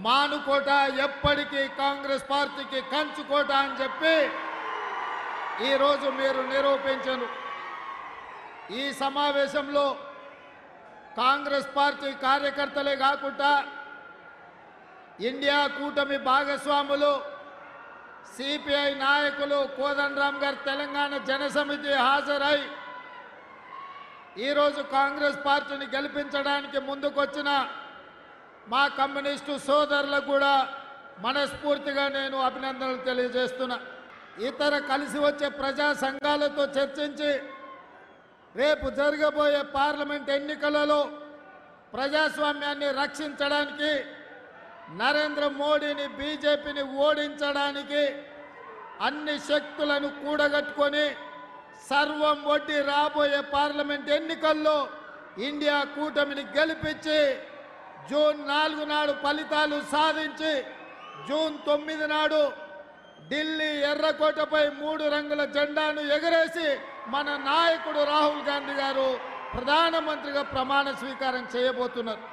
మానుకోట ఎప్పటికీ కాంగ్రెస్ పార్టీకి కంచుకోట అని చెప్పి ఈరోజు మీరు నిరూపించను. ఈ సమావేశంలో కాంగ్రెస్ పార్టీ కార్యకర్తలే కాకుండా ఇండియా కూటమి భాగస్వాములు సిపిఐ నాయకులు కోదండరామ్ గారు తెలంగాణ జనసమితి హాజరై ఈరోజు కాంగ్రెస్ పార్టీని గెలిపించడానికి ముందుకొచ్చిన మా కమ్యూనిస్టు సోదరులకు కూడా మనస్ఫూర్తిగా నేను అభినందనలు తెలియజేస్తున్నా. ఇతర కలిసి వచ్చే ప్రజా సంఘాలతో చర్చించి రేపు జరగబోయే పార్లమెంట్ ఎన్నికలలో ప్రజాస్వామ్యాన్ని రక్షించడానికి, నరేంద్ర మోడీని బీజేపీని ఓడించడానికి అన్ని శక్తులను కూడగట్టుకొని సర్వం ఒడ్డి రాబోయే పార్లమెంట్ ఎన్నికల్లో ఇండియా కూటమిని గెలిపించి జూన్ 4 నాడు ఫలితాలు సాధించి జూన్ 9 నాడు ఢిల్లీ ఎర్రకోటపై 3 రంగుల జెండాను ఎగరేసి మన నాయకుడు రాహుల్ గాంధీ గారు ప్రధానమంత్రిగా ప్రమాణ స్వీకారం చేయబోతున్నారు.